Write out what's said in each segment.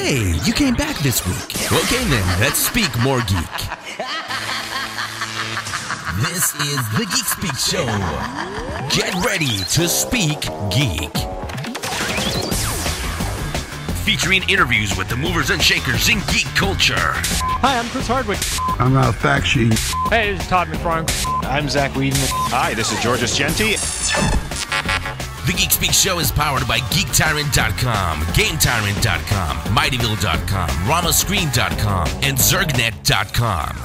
Hey, you came back this week. Okay then, let's speak more geek. This is the Geek Speak Show. Get ready to speak geek. Featuring interviews with the movers and shakers in geek culture. Hi, I'm Chris Hardwick. I'm Ralph Bakshi. Hey, this is Todd McFarlane. I'm Zach Whedon. Hi, this is Georges Genti. The Geek Speak Show is powered by GeekTyrant.com, GameTyrant.com, MightyVille.com, RamaScreen.com, and ZergNet.com.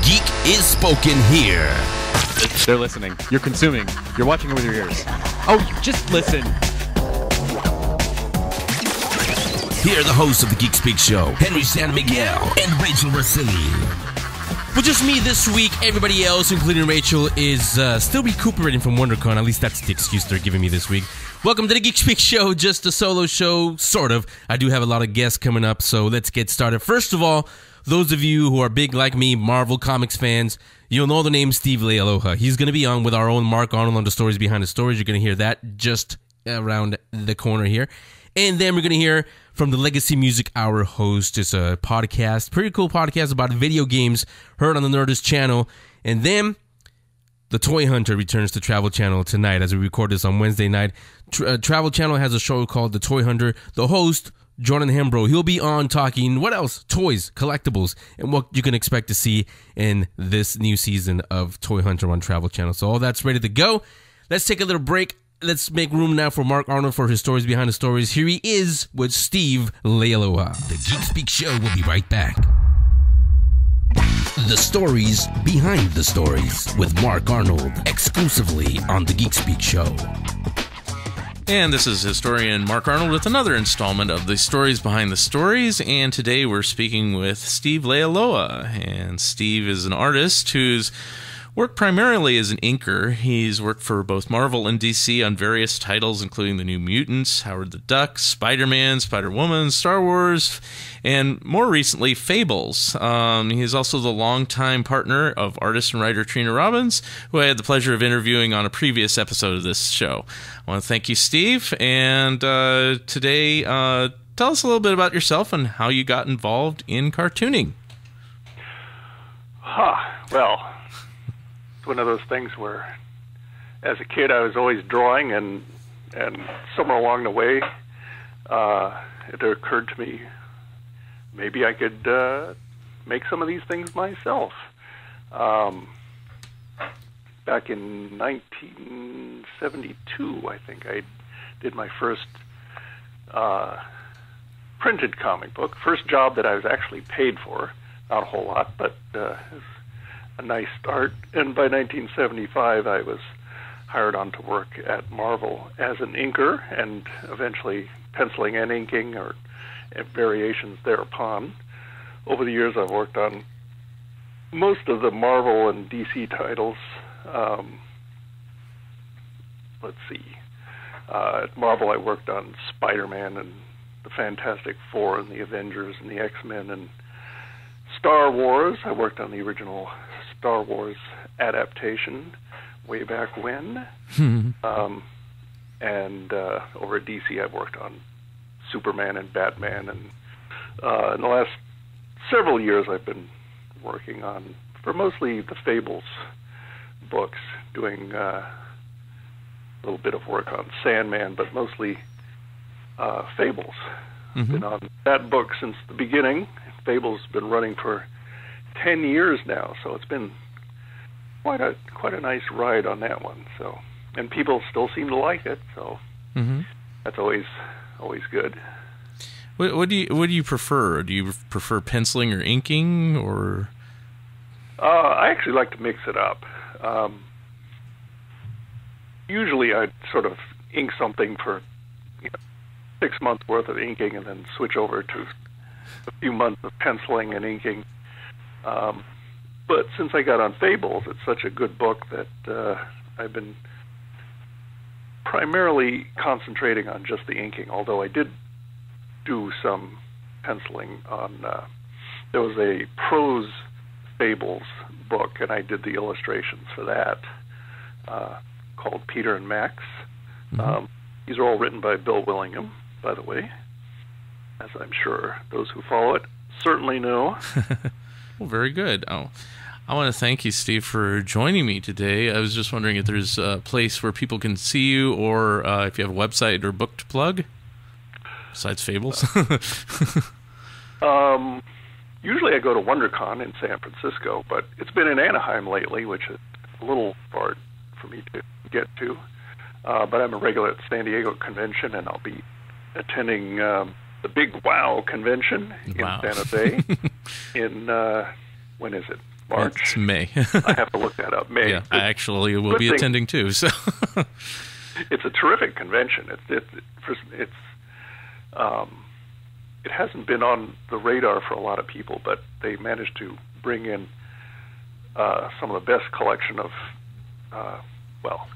Geek is spoken here. They're listening. You're consuming. You're watching it with your ears. Oh, you just listen. Here are the hosts of the Geek Speak Show, Henry San Miguel and Rachel Rossini. Well, just me this week. Everybody else, including Rachel, is still recuperating from WonderCon. At least that's the excuse they're giving me this week. Welcome to the Geek Speak Show, just a solo show, sort of. I do have a lot of guests coming up, so let's get started. First of all, those of you who are big like me, Marvel Comics fans, you'll know the name Steve Leialoha. He's going to be on with our own Mark Arnold on the Stories Behind the Stories. You're going to hear that just around the corner here. And then we're going to hear from the Legacy Music Hour host. It's a podcast, pretty cool podcast about video games, heard on the Nerdist channel. And then the Toy Hunter returns to Travel Channel tonight as we record this on Wednesday night. Travel Channel has a show called The Toy Hunter. The host, Jordan Hembrough, he'll be on talking, what else? Toys, collectibles, and what you can expect to see in this new season of Toy Hunter on Travel Channel. So all that's ready to go. Let's take a little break. Let's make room now for Mark Arnold for his Stories Behind the Stories. Here he is with Steve Leialoha. The Geek Speak Show will be right back. The Stories Behind the Stories with Mark Arnold, exclusively on the Geek Speak Show. And this is historian Mark Arnold with another installment of the Stories Behind the Stories. And today we're speaking with Steve Leialoha. And Steve is an artist who's worked primarily as an inker. He's worked for both Marvel and DC on various titles, including The New Mutants, Howard the Duck, Spider-Man, Spider-Woman, Star Wars, and more recently, Fables. He's also the longtime partner of artist and writer Trina Robbins, who I had the pleasure of interviewing on a previous episode of this show. I want to thank you, Steve, and today, tell us a little bit about yourself and how you got involved in cartooning. Well, one of those things where as a kid I was always drawing, and somewhere along the way it occurred to me maybe I could make some of these things myself. Back in 1972, I think I did my first printed comic book, first job that I was actually paid for. Not a whole lot, but it was a nice start. And by 1975, I was hired on to work at Marvel as an inker and eventually penciling and inking or variations thereupon. Over the years, I've worked on most of the Marvel and DC titles. Let's see. At Marvel, I worked on Spider-Man and the Fantastic Four and the Avengers and the X-Men and Star Wars. I worked on the original Star Wars adaptation way back when. And over at DC, I've worked on Superman and Batman. And in the last several years, I've been working on, for mostly the Fables books, doing a little bit of work on Sandman, but mostly Fables. I've been on that book since the beginning. Fables has been running for 10 years now, so it's been quite a nice ride on that one. So, and people still seem to like it, so that's always good. What do you prefer? Do you prefer penciling or inking, or? I actually like to mix it up. Usually, I sort of ink something for 6 months worth of inking, and then switch over to a few months of penciling and inking. But since I got on Fables, it's such a good book that I've been primarily concentrating on just the inking, although I did do some penciling on, there was a prose Fables book, and I did the illustrations for that, called Peter and Max. These are all written by Bill Willingham, by the way. as I'm sure those who follow it certainly know. Well, very good. Oh, I want to thank you, Steve, for joining me today. I was just wondering if there's a place where people can see you, or if you have a website or book to plug, besides Fables. Usually I go to WonderCon in San Francisco, but it's been in Anaheim lately, which is a little far for me to get to. But I'm a regular at San Diego convention, and I'll be attending the Big WoW convention in San Jose in, when is it? March? It's May. I have to look that up. May. Yeah, I actually will be attending too. So it's a terrific convention. It hasn't been on the radar for a lot of people, but they managed to bring in some of the best collection of,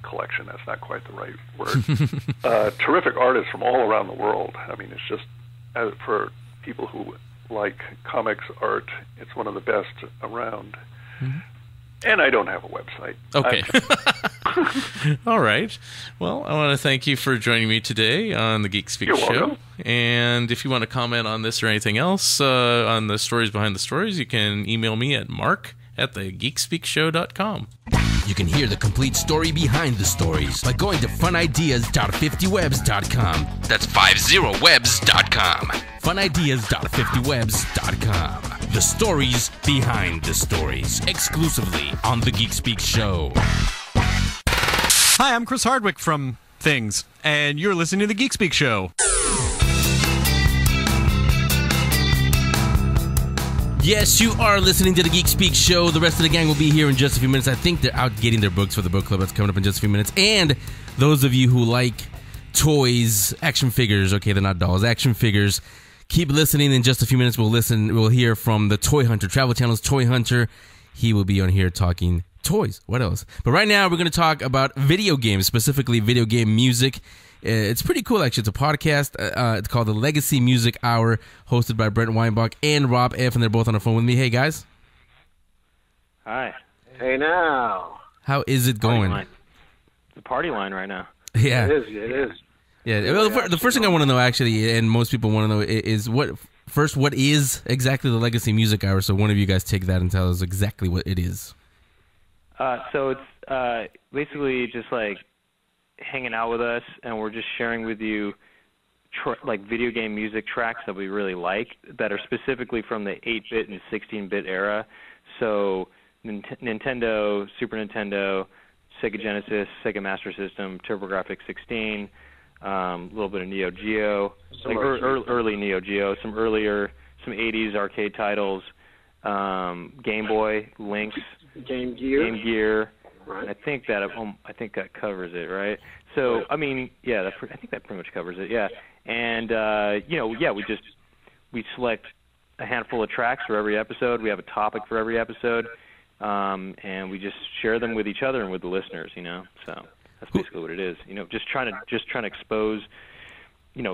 collection, that's not quite the right word, terrific artists from all around the world. I mean, it's just, for people who like comics art, it's one of the best around. Mm-hmm. And I don't have a website. Okay. All right. Well, I want to thank you for joining me today on the Geek Speak Show. Welcome. And if you want to comment on this or anything else on the stories behind the stories, you can email me at mark@thegeekspeakshow.com. You can hear the complete story behind the stories by going to funideas.50webs.com. That's 50webs.com. funideas.50webs.com. The stories behind the stories, exclusively on the Geek Speak Show. Hi, I'm Chris Hardwick from Things, and you're listening to the Geek Speak Show. Yes, you are listening to the Geek Speak Show. The rest of the gang will be here in just a few minutes. I think they're out getting their books for the book club that's coming up in just a few minutes. And those of you who like toys, action figures, okay, they're not dolls, action figures, keep listening. In just a few minutes, we'll hear from the Toy Hunter, Travel Channel's Toy Hunter. He will be on here talking toys. What else? But right now, we're going to talk about video games, specifically video game music. It's pretty cool, actually. It's a podcast. It's called the Legacy Music Hour, hosted by Brent Weinbach and Rob F., and they're both on the phone with me. Hey, guys. Hi. Hey, now. How is it going? It's a party line right now. Yeah. It is. Yeah. Well, the first thing I want to know, actually, and most people want to know, is what is exactly the Legacy Music Hour? So one of you guys take that and tell us exactly what it is. So it's basically just like hanging out with us, and we're just sharing with you like video game music tracks that we really like that are specifically from the 8-bit and 16-bit era. So Nintendo, Super Nintendo, Sega Genesis, Sega Master System, TurboGrafx 16, a little bit of Neo Geo, like early Neo Geo, some 80s arcade titles, Game Boy, Lynx, Game Gear. Right. I think that covers it, right? So, I mean, yeah, I think that pretty much covers it, yeah. And we select a handful of tracks for every episode. We have a topic for every episode, and we just share them with each other and with the listeners, So that's basically what it is. Just trying to expose,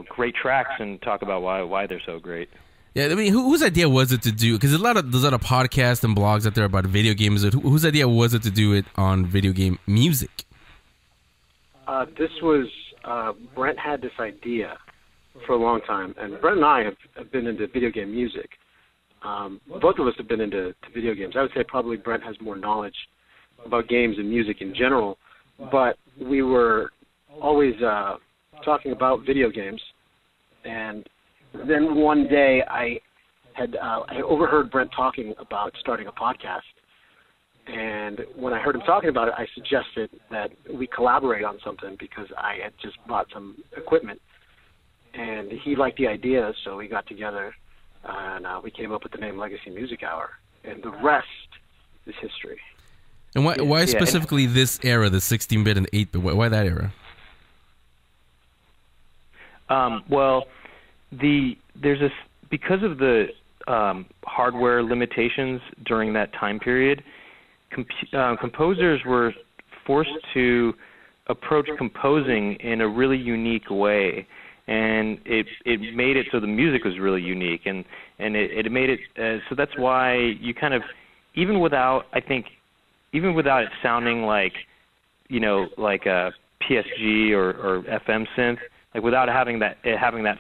great tracks and talk about why they're so great. Yeah, I mean, whose idea was it to do? Because there's a lot of podcasts and blogs out there about video games. Whose idea was it to do it on video game music? This was Brent had this idea for a long time, and Brent and I have been into video game music. Both of us have been into video games. I would say probably Brent has more knowledge about games and music in general, but we were always talking about video games, and then one day I overheard Brent talking about starting a podcast, and when I heard him talking about it, I suggested that we collaborate on something because I had just bought some equipment, and he liked the idea, so we got together, and we came up with the name Legacy Music Hour, and the rest is history. And why specifically this era, the 16-bit and 8-bit? Why that era? Because of the hardware limitations during that time period, composers were forced to approach composing in a really unique way, and it made it so the music was really unique, and it made it so that's why you kind of even without it sounding like like a PSG or FM synth, like without having that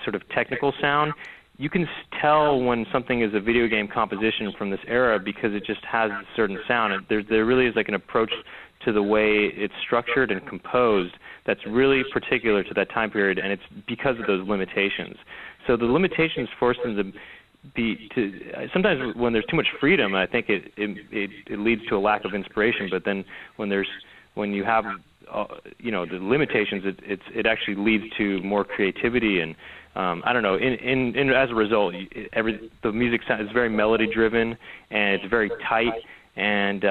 sort of technical sound, you can tell when something is a video game composition from this era because it just has a certain sound. And there really is like an approach to the way it's structured and composed that's really particular to that time period, and it's because of those limitations. So the limitations force them to sometimes when there's too much freedom, I think it leads to a lack of inspiration. But then when you have the limitations, it actually leads to more creativity and I don't know. In as a result, the music is very melody driven and it's very tight and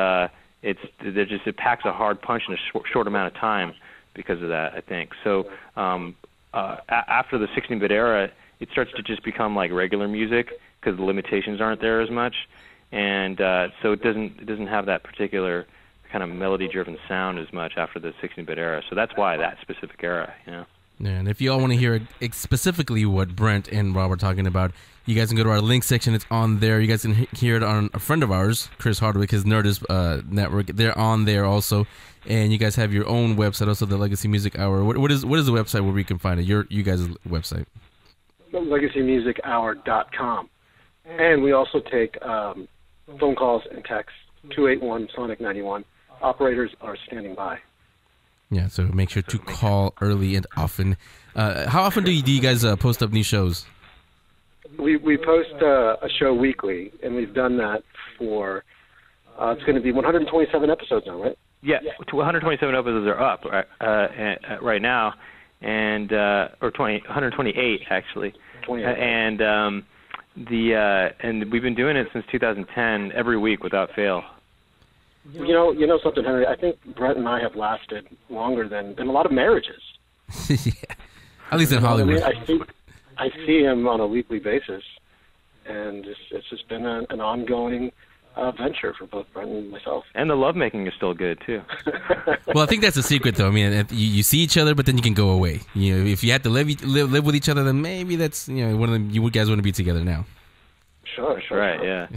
it packs a hard punch in a short amount of time because of that, I think. So after the 16-bit era, it starts to just become like regular music because the limitations aren't there as much, and so it doesn't have that particular kind of melody-driven sound as much after the 16-bit era. So that's why that specific era, Yeah, and if you all want to hear specifically what Brent and Rob are talking about, you guys can go to our link section. It's on there. You guys can hear it on a friend of ours, Chris Hardwick, his Nerdist network. They're on there also. And you guys have your own website, also the Legacy Music Hour. What is the website where we can find it? You guys' website. LegacyMusicHour.com. And we also take phone calls and texts, 281-SONIC-91. Operators are standing by. Yeah, so make sure to call early and often. How often do you guys post up new shows? We post a show weekly, and we've done that for, it's going to be 127 episodes now, right? Yeah, 127 episodes are up right now, and 128 actually. 28. And we've been doing it since 2010 every week without fail. You know something, Henry? I think Brent and I have lasted longer than a lot of marriages. Yeah. At least in Hollywood. I see him on a weekly basis, and it's just been an ongoing venture for both Brent and myself. And the lovemaking is still good, too. Well, I think that's a secret, though. I mean, you see each other, but then you can go away. If you have to live with each other, then maybe that's, one of them, you guys want to be together now. Sure. Right, yeah.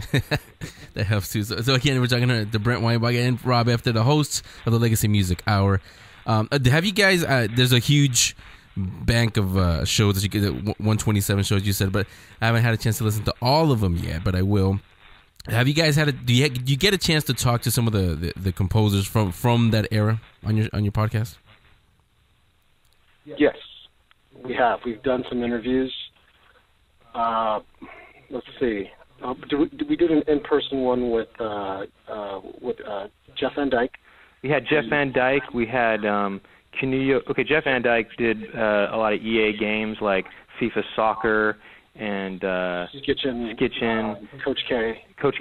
That helps, too. So again, we're talking to Brent Weinbach and Rob after the hosts of the Legacy Music Hour. Have you guys, there's a huge bank of shows that you get, 127 shows you said, but I haven't had a chance to listen to all of them yet, but I will. Have you guys do you get a chance to talk to some of the composers from that era on your podcast? Yes, we have. We've done some interviews. Let's see. We did an in-person one with Jeff Van Dyke. We had Jeff Van Dyke. We had Canillo. Okay, Jeff Van Dyke did a lot of EA games like FIFA Soccer and Skitchin, Coach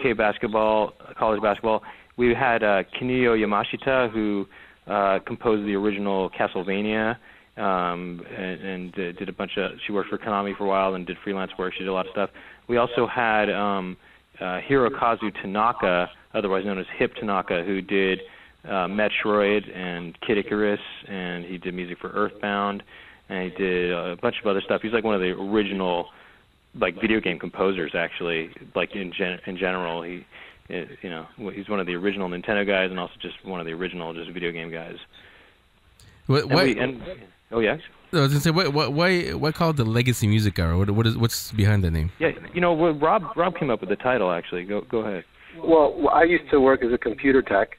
K basketball, college basketball. We had Canillo Yamashita, who composed the original Castlevania, and did a bunch of. She worked for Konami for a while and did freelance work. She did a lot of stuff. We also had Hirokazu Tanaka, otherwise known as Hip Tanaka, who did Metroid and Kid Icarus, and he did music for Earthbound, and he did a bunch of other stuff. He's like one of the original video game composers, actually. Like in general, he's one of the original Nintendo guys, and also just one of the original just video game guys. Oh yeah. I was gonna say, why call it the Legacy Music Hour? What's behind that name? Yeah, Rob came up with the title. Actually, go ahead. Well, I used to work as a computer tech,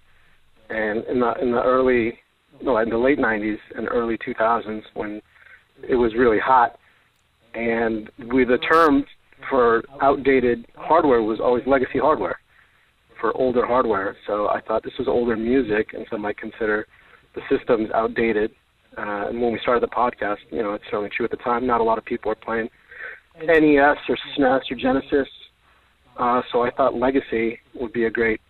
and in the late '90s and early 2000s, when it was really hot, and the term for outdated hardware was always legacy hardware, for older hardware. So I thought this was older music, and some might consider the systems outdated. And when we started the podcast, it's certainly true at the time. Not a lot of people were playing NES or SNES or Genesis. So I thought legacy would be a great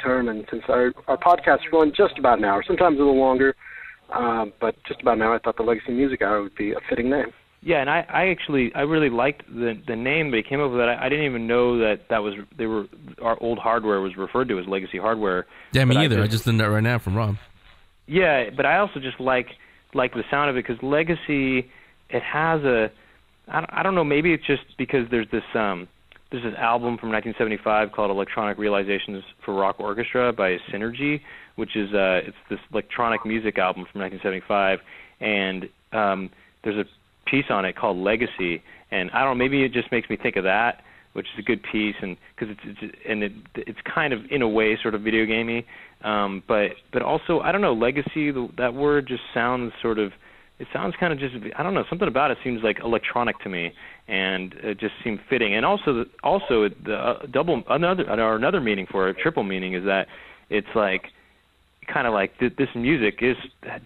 term. And since our podcast is going just about an hour, sometimes a little longer, but just about an hour, I thought the Legacy Music Hour would be a fitting name. Yeah, and I really liked the name they came up with. I didn't even know that our old hardware was referred to as legacy hardware. Yeah, me either. I just learned that right now from Rob. Yeah, but I also just like the sound of it because legacy, it has I don't know, maybe it's just because there's this album from 1975 called Electronic Realizations for Rock Orchestra by Synergy, which is it's this electronic music album from 1975, and there's a piece on it called Legacy, And I don't know, maybe it just makes me think of that, which is a good piece, and because it's kind of in a way sort of video gamey, but also I don't know, legacy, that word just sounds sort of, it sounds kind of just, I don't know, something about it seems like electronic to me, and it just seemed fitting. And also another meaning for it, triple meaning, is that it's like kind of like this music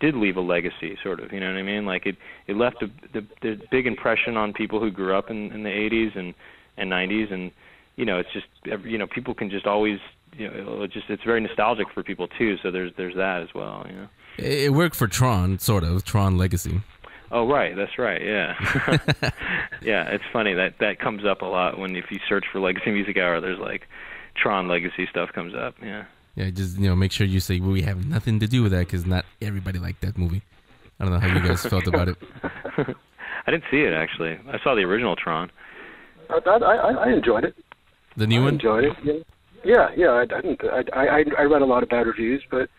did leave a legacy, sort of, you know what I mean? Like it left the big impression on people who grew up in the 80s and 90s, and you know, it's just, you know, people can just always, you know, it's very nostalgic for people too. So there's that as well, you know. It worked for Tron, sort of, Tron Legacy. Oh, right, that's right, yeah. Yeah, it's funny, that comes up a lot if you search for Legacy Music Hour, there's like Tron Legacy stuff comes up, yeah. Yeah, just, you know, make sure you say, well, we have nothing to do with that, because not everybody liked that movie. I don't know how you guys felt about it. I didn't see it, actually. I saw the original Tron. I enjoyed it. The new one? I enjoyed it, yeah. I read a lot of bad reviews, but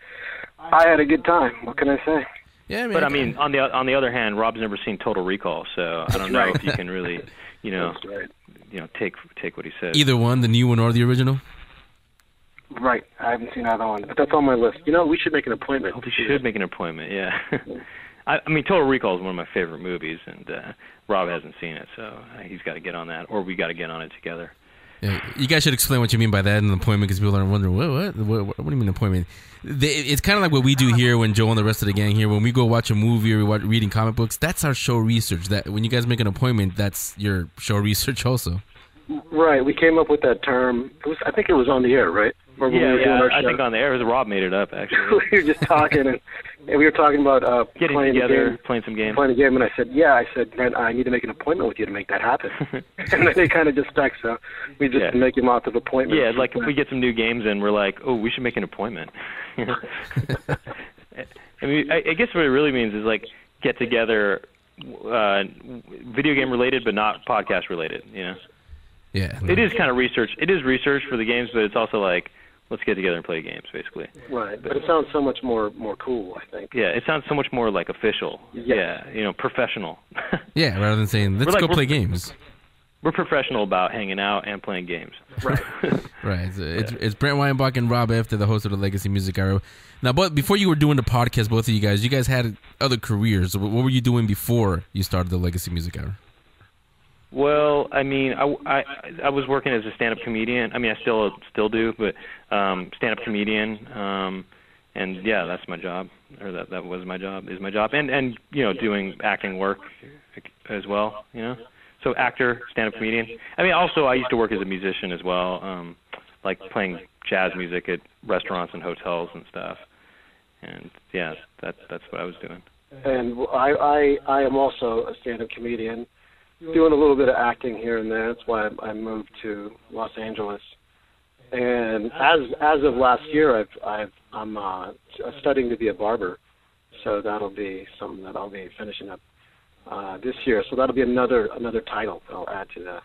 I had a good time. What can I say? Yeah, but I mean, on the other hand, Rob's never seen Total Recall, so I don't know if you can really, you know, take what he says. Either one, the new one or the original. Right, I haven't seen either one, but that's on my list. You know, we should make an appointment. We should make an appointment. Yeah. I mean, Total Recall is one of my favorite movies, and Rob hasn't seen it, so he's got to get on that, or we got to get on it together. Yeah, you guys should explain what you mean by that, an appointment, because people are wondering, what do you mean appointment? It's kind of like what we do here when Joe and the rest of the gang here, when we go watch a movie or reading comic books, that's our show research. That when you guys make an appointment, that's your show research also. Right, we came up with that term. I think it was on the air, right? Yeah, I think on the air. It was Rob made it up, actually. We were just talking, and we were talking about getting playing together, playing some games. Playing a game, and I said, man, I need to make an appointment with you to make that happen. And then they kind of just stuck, so we just make him out of appointments. Yeah, like if we get some new games in, we're like, oh, we should make an appointment. I mean, I guess what it really means is like get together, video game related, but not podcast related, you know? Yeah. It is kind of research. It is research for the games, but it's also like, let's get together and play games, basically. Right, but it sounds so much more cool, I think. Yeah, it sounds so much more like official. Yeah, you know, professional. Yeah, rather than saying, let's go play games. We're professional about hanging out and playing games. Right. Right. It's Brent Weinbach and Rob F., the host of the Legacy Music Hour. Now, but before you were doing the podcast, both of you guys had other careers. What were you doing before you started the Legacy Music Hour? Well, I mean, I was working as a stand-up comedian. I mean, I still do, but stand-up comedian, and yeah, that's my job, or that was my job, is my job, and you know, doing acting work as well, you know. So actor, stand-up comedian. I mean, also I used to work as a musician as well, like playing jazz music at restaurants and hotels and stuff. And yeah, that's what I was doing. And I am also a stand-up comedian, doing a little bit of acting here and there. That's why I moved to Los Angeles. And as of last year, I'm studying to be a barber, so that'll be something that I'll be finishing up this year. So that'll be another title that I'll add to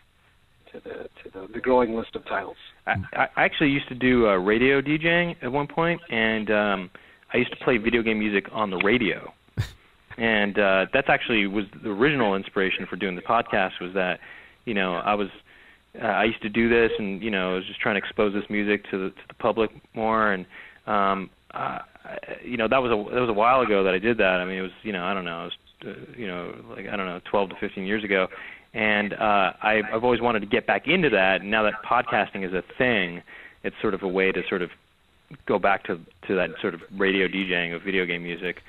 the growing list of titles. I actually used to do radio DJing at one point, and I used to play video game music on the radio. And that's actually was the original inspiration for doing the podcast, was that, you know, I used to do this, and, you know, I was just trying to expose this music to the public more, and you know, that was a while ago that I did that. I mean, it was, you know, I don't know, it was, you know, like, I don't know, 12 to 15 years ago, and I've always wanted to get back into that, and now that podcasting is a thing, it's sort of a way to sort of go back to that sort of radio DJing of video game music.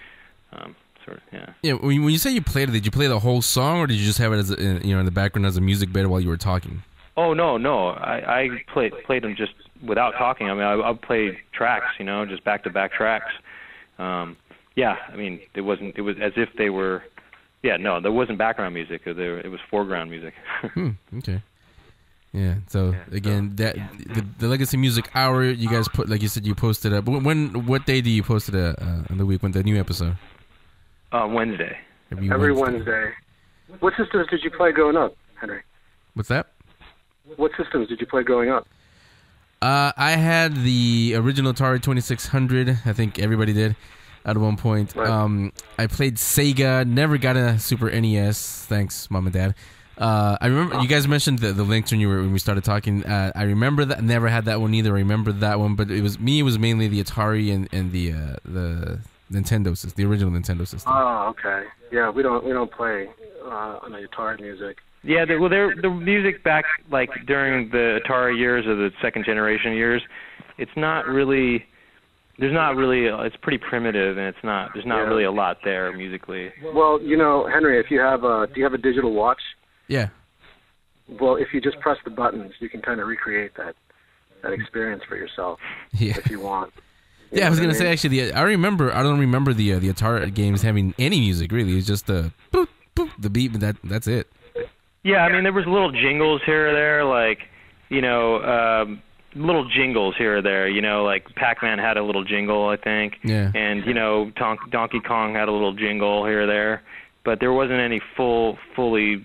Sort of, yeah. Yeah. When you say you played it, did you play the whole song, or did you just have it as in the background as a music bed while you were talking? Oh no. I played them just without talking. I mean, I played tracks, you know, just back-to-back tracks. Yeah. I mean, it was as if they were. Yeah. No, there wasn't background music. It was foreground music. Okay. Yeah. So again, the Legacy Music Hour, you guys put, like you said, you posted up. What day do you post it on the week? When the new episode? Wednesday. Every Wednesday. What systems did you play growing up, Henry? What's that? What systems did you play growing up? I had the original Atari 2600. I think everybody did at one point. Right. I played Sega. Never got a Super NES. Thanks, Mom and Dad. I remember you guys mentioned the links when we started talking. I remember that. Never had that one either. I remember that one, but it was mainly the Atari and the Nintendo system, the original Nintendo system. Oh, okay. Yeah, we don't play on the Atari music. Yeah, the music back like during the Atari years or the second generation years, it's not really. There's not really. It's pretty primitive, and there's not really a lot there musically. Well, Henry, if you have do you have a digital watch? Yeah. Well, if you just press the buttons, you can kind of recreate that experience for yourself if you want. Yeah, I was gonna say actually, I don't remember the Atari games having any music really. It's just the boop boop, the beat, but that's it. Yeah, I mean there was little jingles here or there, like little jingles here or there. Like Pac-Man had a little jingle, I think. Yeah. And Donkey Kong had a little jingle here or there, but there wasn't any fully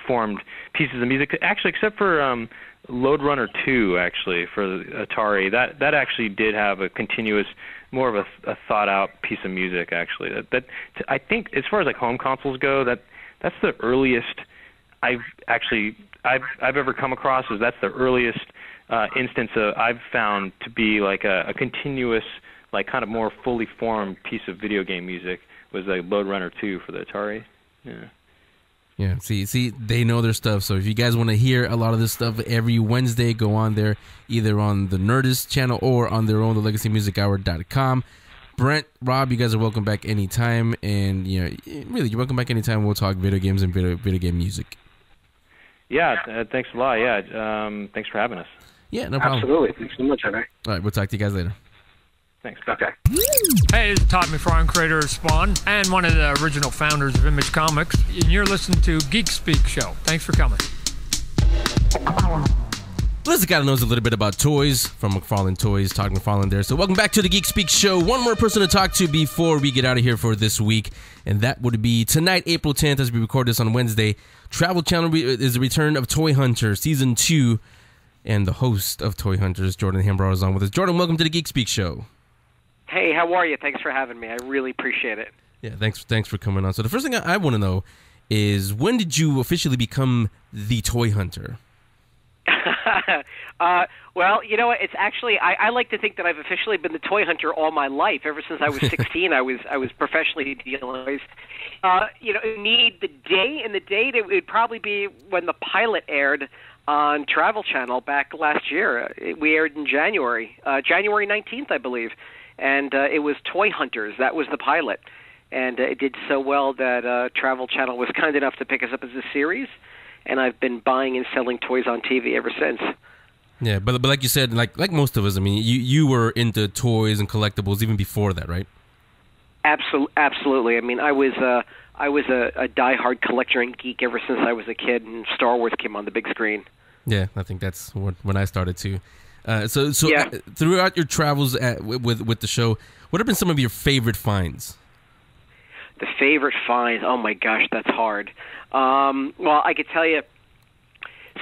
formed pieces of music. Actually, except for Lode Runner 2, actually, for Atari. That actually did have a continuous, more of a thought-out piece of music, actually. That I think, as far as like home consoles go, that's the earliest I've ever come across. That's the earliest instance I've found to be like a continuous, like kind of more fully formed piece of video game music was like Lode Runner 2 for the Atari. Yeah. Yeah, see, they know their stuff. So if you guys want to hear a lot of this stuff every Wednesday, go on there, either on the Nerdist channel or on their own, thelegacymusichour.com. Brent, Rob, you guys are welcome back anytime, and really, you're welcome back anytime. We'll talk video games and video game music. Yeah, thanks a lot. Yeah, thanks for having us. Yeah, no problem. Absolutely. Thanks so much, Henry. All right, we'll talk to you guys later. Thanks. Okay. Hey, this is Todd McFarlane, creator of Spawn, and one of the original founders of Image Comics, and you're listening to Geek Speak Show. Thanks for coming. This guy knows a little bit about toys from McFarlane Toys, Todd McFarlane there. So welcome back to the Geek Speak Show. One more person to talk to before we get out of here for this week, and that would be tonight, April 10th, as we record this on Wednesday. Travel Channel is the return of Toy Hunter Season 2, and the host of Toy Hunters, Jordan Hembrough, is on with us. Jordan, welcome to the Geek Speak Show. Hey, how are you? Thanks for having me. I really appreciate it. Yeah, thanks for coming on. So the first thing I want to know is, when did you officially become the Toy Hunter? Well, you know what? It's actually I like to think that I've officially been the Toy Hunter all my life. Ever since I was 16, I was professionally dealing with. The date it would probably be when the pilot aired on Travel Channel back last year. We aired in January 19th, I believe. And it was Toy Hunters. That was the pilot. And it did so well that Travel Channel was kind enough to pick us up as a series. And I've been buying and selling toys on TV ever since. Yeah, but like you said, like most of us, I mean, you were into toys and collectibles even before that, right? Absolutely. I mean, I was a diehard collector and geek ever since I was a kid, and Star Wars came on the big screen. Yeah, I think that's when I started too. So yeah. Throughout your travels with the show, what have been some of your favorite finds? The favorite finds? Oh my gosh, that's hard. Well, I could tell you,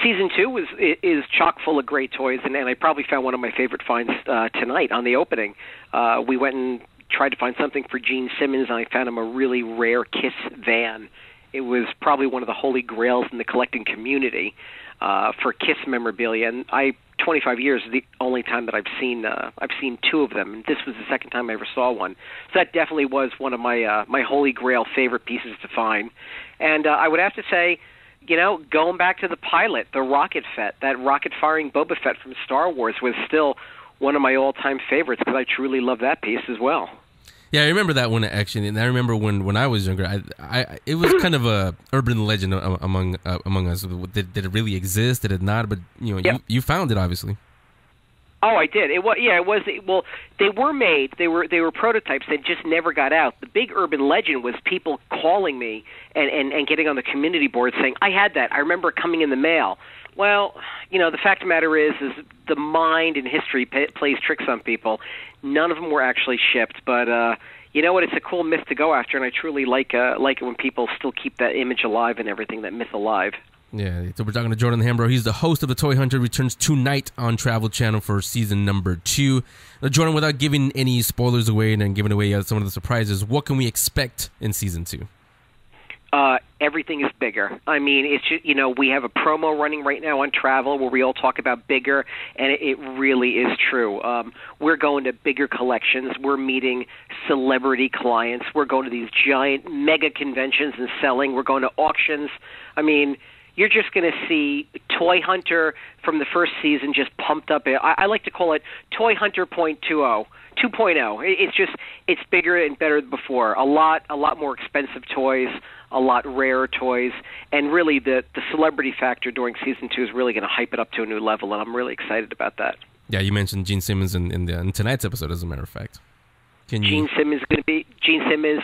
Season 2 is chock full of great toys, and I probably found one of my favorite finds tonight on the opening. We went and tried to find something for Gene Simmons, and I found him a really rare Kiss van. It was probably one of the holy grails in the collecting community for Kiss memorabilia, and 25 years is the only time that I've seen two of them, and this was the second time I ever saw one. So that definitely was one of my my holy grail favorite pieces to find. And I would have to say, going back to the pilot, the rocket Fett, that rocket-firing Boba Fett from Star Wars was still one of my all-time favorites because I truly love that piece as well. Yeah, I remember that one actually, and I remember when I was younger, it was kind of a urban legend among us. Did it really exist? Did it not? But you found it obviously. Oh, I did. It was well. They were made. They were prototypes that just never got out. The big urban legend was people calling me and getting on the community board saying, "I had that. I remember it coming in the mail." Well, the fact of the matter is the mind and history plays tricks on people. None of them were actually shipped, but you know what? It's a cool myth to go after, and I truly like it when people still keep that image alive and everything, that myth alive. Yeah, so we're talking to Jordan Hembrough. He's the host of the Toy Hunter. Returns tonight on Travel Channel for season number 2. Jordan, without giving any spoilers away and giving away some of the surprises, what can we expect in season 2? Everything is bigger. I mean, it's just, we have a promo running right now on travel where we all talk about bigger, and it really is true. We're going to bigger collections. We're meeting celebrity clients. We're going to these giant mega conventions and selling. We're going to auctions. I mean, you're just going to see Toy Hunter from the first season just pumped up. I like to call it Toy Hunter 2.0. It's bigger and better than before. A lot more expensive toys, a lot rarer toys, and really the celebrity factor during season 2 is really going to hype it up to a new level, and I'm really excited about that. Yeah, you mentioned Gene Simmons in tonight's episode, as a matter of fact. Gene Simmons.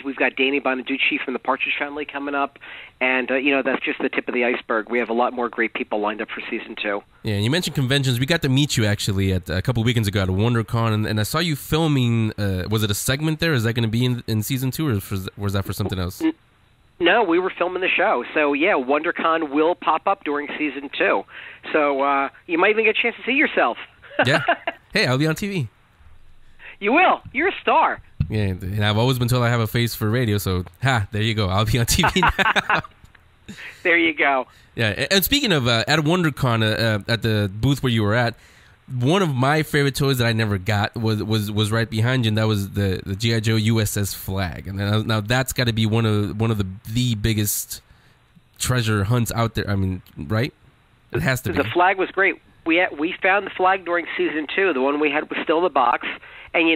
We've got Danny Bonaducci from the Partridge Family coming up, and that's just the tip of the iceberg. We have a lot more great people lined up for season 2. Yeah, and you mentioned conventions. We got to meet you actually at a couple of weekends ago at WonderCon, and I saw you filming. Was it a segment there? Is that going to be in season 2, or was that for something else? No, we were filming the show. So yeah, WonderCon will pop up during season 2. So you might even get a chance to see yourself. Yeah. Hey, I'll be on TV. You will. You're a star. Yeah, and I've always been told I have a face for radio, so there you go. I'll be on TV now. There you go. Yeah, and speaking of at WonderCon, at the booth where you were at, one of my favorite toys that I never got was right behind you, and that was the G.I. Joe USS Flag. And now that's got to be one of the biggest treasure hunts out there. I mean, right? It has to be. The flag was great. We found the flag during season 2. The one we had was still in the box. And,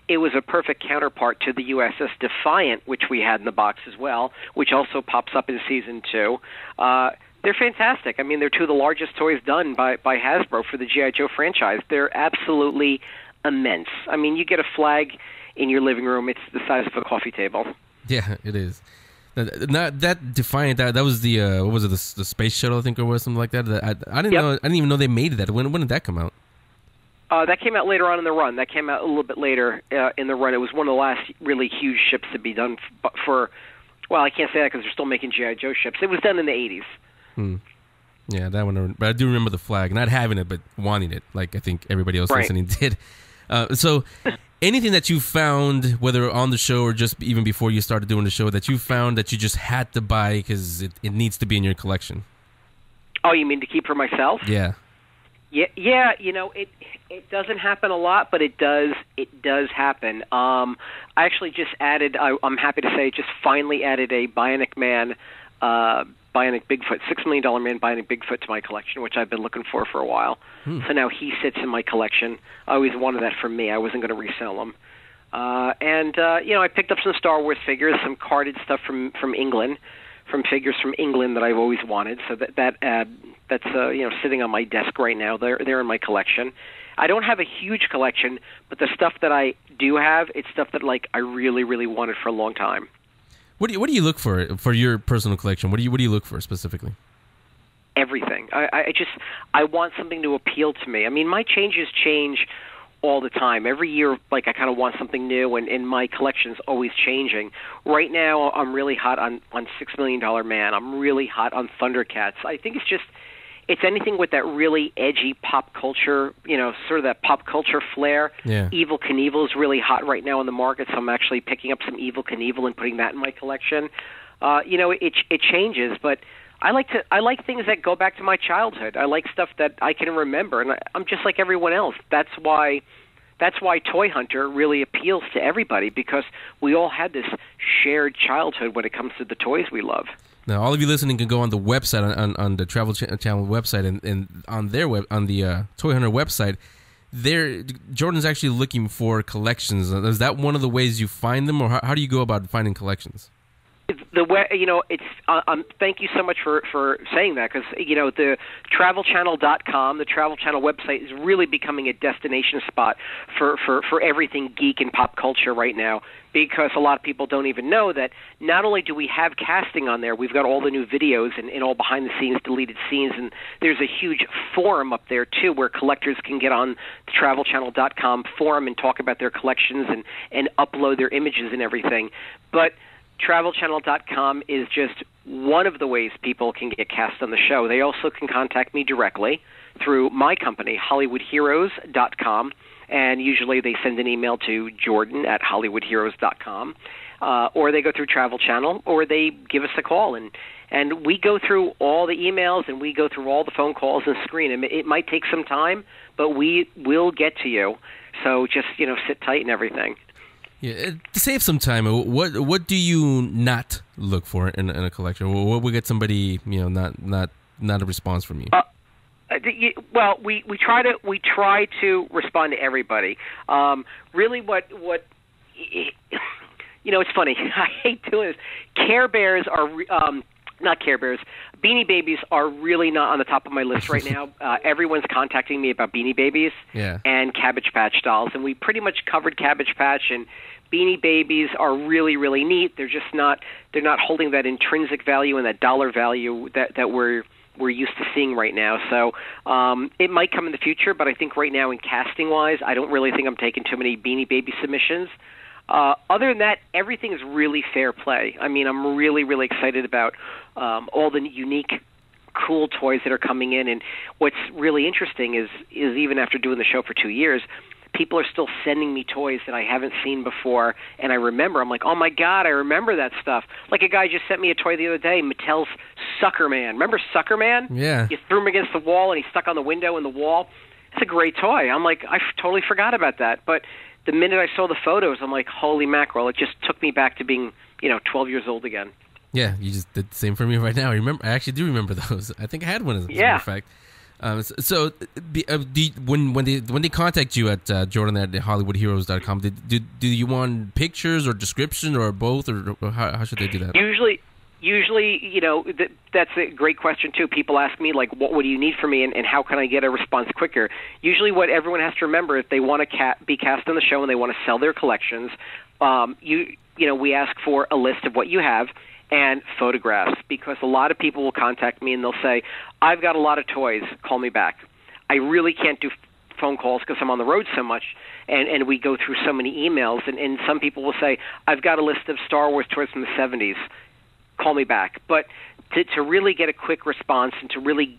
it was a perfect counterpart to the USS Defiant, which we had in the box as well, which also pops up in season 2. They're fantastic. I mean, they're 2 of the largest toys done by Hasbro for the G.I. Joe franchise. They're absolutely immense. I mean, you get a flag in your living room, it's the size of a coffee table. Yeah, it is. That Defiant, that was the what was it, the space shuttle, I think, or something like that. I didn't know. I didn't even know they made that. When did that come out? That came out later on in the run. That came out a little bit later in the run. It was one of the last really huge ships to be done for. Well, I can't say that because they're still making G.I. Joe ships. It was done in the 80s. Yeah, that one. But I do remember the flag, not having it, but wanting it, like I think everybody else listening did. So, anything that you found, whether on the show or just even before you started doing the show, that you found that you just had to buy because it needs to be in your collection? Oh, you mean to keep for myself? Yeah. Yeah. It doesn't happen a lot, but it does happen. I actually just added. I'm happy to say, just finally added a Bionic Man. Bionic Bigfoot, $6 Million Man Bionic Bigfoot to my collection, which I've been looking for a while. So now he sits in my collection. I always wanted that for me. I wasn't going to resell them. I picked up some Star Wars figures, some carded stuff from England, from figures from England that I've always wanted. So that's sitting on my desk right now. They're in my collection. I don't have a huge collection, but the stuff that I do have, it's stuff that I really, really wanted for a long time. What do you look for your personal collection? What do you look for specifically? Everything. I want something to appeal to me. I mean, my changes change all the time. Every year, I kind of want something new, and my collection's always changing. Right now, I'm really hot on $6 Million Man. I'm really hot on Thundercats. I think it's anything with that really edgy pop culture, sort of that pop culture flair. Yeah. Evil Knievel is really hot right now in the market, so I'm actually picking up some Evil Knievel and putting that in my collection. It changes, but I like things that go back to my childhood. I like stuff that I can remember, and I'm just like everyone else. That's why Toy Hunter really appeals to everybody, because we all had this shared childhood when it comes to the toys we love. Now, all of you listening can go on the website, on the Travel Channel website, and on their on the Toy Hunter website, Jordan's actually looking for collections. Is that one of the ways you find them, or how do you go about finding collections? Thank you so much for saying that, because the TravelChannel.com, the Travel Channel website, is really becoming a destination spot for everything geek and pop culture right now, because a lot of people don't even know that not only do we have casting on there, we've got all the new videos and all behind the scenes deleted scenes, and there's a huge forum up there too where collectors can get on the TravelChannel.com forum and talk about their collections and upload their images and everything. But TravelChannel.com is just one of the ways people can get cast on the show. They also can contact me directly through my company, HollywoodHeroes.com, and usually they send an email to Jordan at HollywoodHeroes.com. or they go through Travel Channel, or they give us a call, and we go through all the emails and we go through all the phone calls and screen. It might take some time, but we will get to you. So just sit tight and everything. Yeah, to save some time, what do you not look for in a collection? What would get somebody not a response from you? Well, we try to respond to everybody. Really, what it's funny. I hate doing this. Care Bears are not Care Bears. Beanie Babies are really not on the top of my list right now. Everyone's contacting me about Beanie Babies and Cabbage Patch dolls, and we pretty much covered Cabbage Patch, and Beanie Babies are really, really neat. They're just not holding that intrinsic value and that dollar value that we're used to seeing right now. So it might come in the future, but I think right now in casting-wise, I don't really think I'm taking too many Beanie Baby submissions. Other than that, everything is really fair play. I mean, I'm really, really excited about all the unique, cool toys that are coming in. And what's really interesting is even after doing the show for 2 years, people are still sending me toys that I haven't seen before, and I remember. I'm like, oh, my God, I remember that stuff. Like a guy just sent me a toy the other day, Mattel's Sucker Man. Remember Sucker Man? Yeah. You threw him against the wall, and he stuck on the window in the wall. It's a great toy. I'm like, I totally forgot about that. But the minute I saw the photos, I'm like, holy mackerel. It just took me back to being, 12 years old again. Yeah, you just did the same for me right now. I actually do remember those. I think I had one as a matter of fact. When they contact you at Jordan at HollywoodHeroes.com, do you want pictures or description or both, or how should they do that? Usually, that's a great question too. People ask me like, what do you need from me, and how can I get a response quicker? Usually, what everyone has to remember is they want to be cast on the show and they want to sell their collections. We ask for a list of what you have and photographs, because a lot of people will contact me and they'll say, I've got a lot of toys, call me back. I really can't do phone calls because I'm on the road so much, and we go through so many emails, and some people will say, I've got a list of Star Wars toys from the 70s, call me back. But to really get a quick response and to really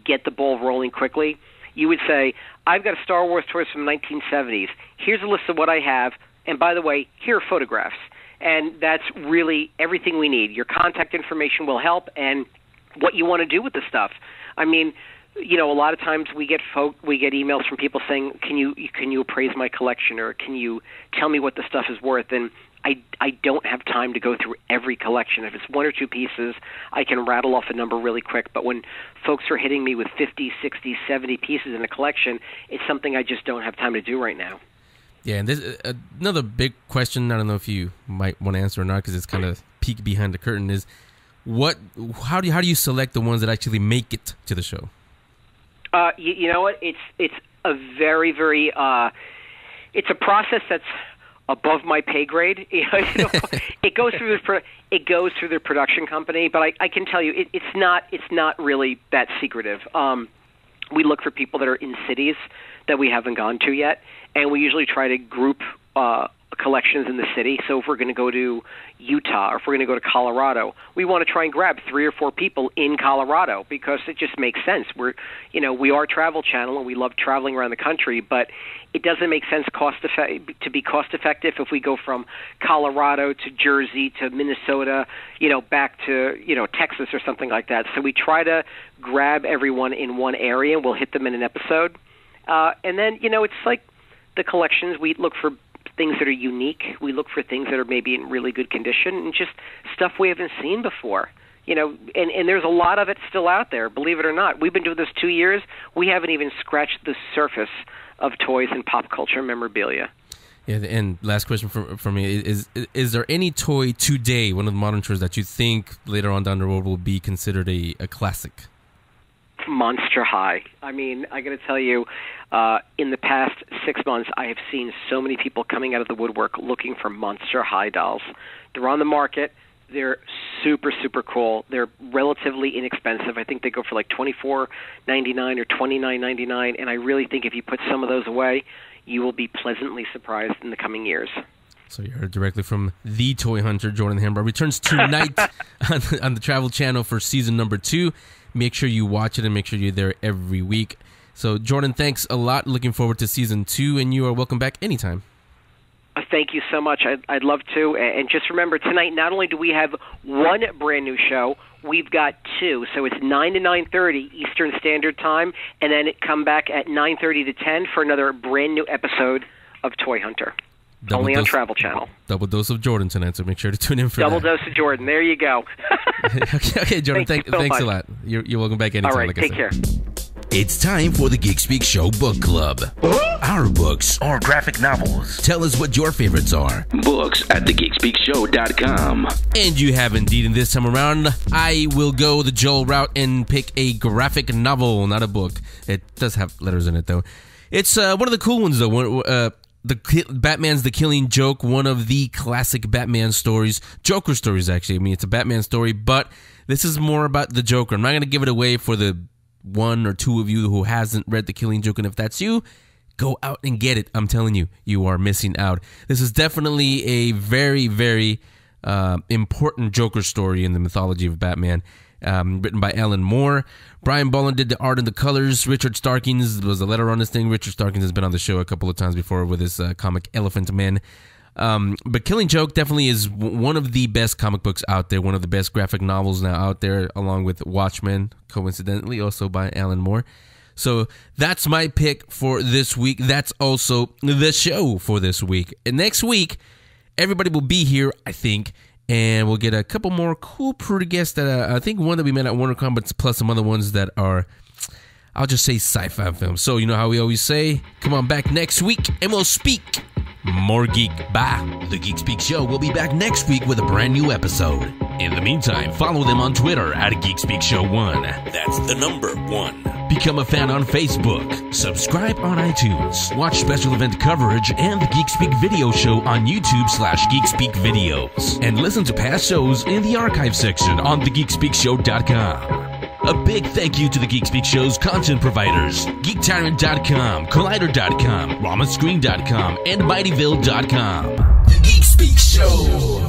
get the ball rolling quickly, you would say, I've got a Star Wars toys from the 1970s. Here's a list of what I have, and by the way, here are photographs. And that's really everything we need. Your contact information will help, and what you want to do with the stuff. I mean, a lot of times we get emails from people saying, "Can you appraise my collection, or can you tell me what the stuff is worth?" And I don't have time to go through every collection. If it's one or two pieces, I can rattle off a number really quick. But when folks are hitting me with 50, 60, 70 pieces in a collection, it's something I just don't have time to do right now. Yeah, and there's another big question. I don't know if you might want to answer or not, because it's kind of peek behind the curtain. Is how do you select the ones that actually make it to the show? You know what? It's a very, very it's a process that's above my pay grade. It goes through the production company, but I can tell you it's not really that secretive. We look for people that are in cities that we haven't gone to yet, and we usually try to group collections in the city. So if we're going to go to Utah, or if we're going to go to Colorado, we want to try and grab 3 or 4 people in Colorado, because it just makes sense. We are Travel Channel and we love traveling around the country, but it doesn't make sense to be cost effective if we go from Colorado to Jersey to Minnesota, back to Texas or something like that. So we try to grab everyone in one area. We'll hit them in an episode, and then it's like the collections. We look for things that are unique. We look for things that are maybe in really good condition, and just stuff we haven't seen before. And there's a lot of it still out there, believe it or not. We've been doing this 2 years. We haven't even scratched the surface of toys and pop culture memorabilia. Yeah, and last question for me is there any toy today, one of the modern toys, that you think later on down the road will be considered a classic? Monster High. I mean, I got to tell you, in the past 6 months, I have seen so many people coming out of the woodwork looking for Monster High dolls. They're on the market. They're super, super cool. They're relatively inexpensive. I think they go for like $24.99 or $29.99, and I really think if you put some of those away, you will be pleasantly surprised in the coming years. So you heard directly from the toy hunter, Jordan Hembrough. Returns tonight on the Travel Channel for season number 2. Make sure you watch it and make sure you're there every week. So, Jordan, thanks a lot. Looking forward to season 2, and you are welcome back anytime. Thank you so much. I'd love to. And just remember, tonight, not only do we have one brand new show, we've got two. So it's 9 to 9:30 Eastern Standard Time, and then come back at 9:30 to 10 for another brand new episode of Toy Hunter. Only on Travel Channel. Double dose of Jordan tonight, so make sure to tune in for Double dose of Jordan. There you go. okay, Jordan, thanks a lot. You're welcome back anytime. All right, like take care. It's time for the Geek Speak Show Book Club. Our books or graphic novels. Tell us what your favorites are. Books at thegeekspeakshow.com. And you have indeed, and this time around, I will go the Joel route and pick a graphic novel, not a book. It does have letters in it, though. It's one of the cool ones, though. Batman's The Killing Joke, one of the classic Batman stories. Joker stories, actually. I mean, it's a Batman story, but this is more about the Joker. I'm not going to give it away for the one or two of you who hasn't read The Killing Joke, and if that's you, go out and get it. I'm telling you, you are missing out. This is definitely a very, very important Joker story in the mythology of Batman. Written by Alan Moore. Brian Bolland did the art and the colors. Richard Starkings was a letter on this thing. Richard Starkings has been on the show a couple of times before with his comic Elephant Man. But Killing Joke definitely is one of the best comic books out there, one of the best graphic novels now out there, along with Watchmen, coincidentally, also by Alan Moore. So that's my pick for this week. That's also the show for this week. And next week, everybody will be here, I think, and we'll get a couple more cool, pretty guests that I think one that we met at WonderCon, but plus some other ones that are, I'll just say sci-fi films. So you know how we always say, come on back next week and we'll speak more geek. Bye. The Geek Speak Show will be back next week with a brand new episode. In the meantime, follow them on Twitter at Geek Speak Show 1. That's the number 1. Become a fan on Facebook. Subscribe on iTunes. Watch special event coverage and the Geek Speak video show on YouTube/Geek Speak Videos. And listen to past shows in the archive section on thegeekspeakshow.com. A big thank you to the Geek Speak Show's content providers, GeekTyrant.com, Collider.com, RamaScreen.com, and MightyVille.com. The Geek Speak Show.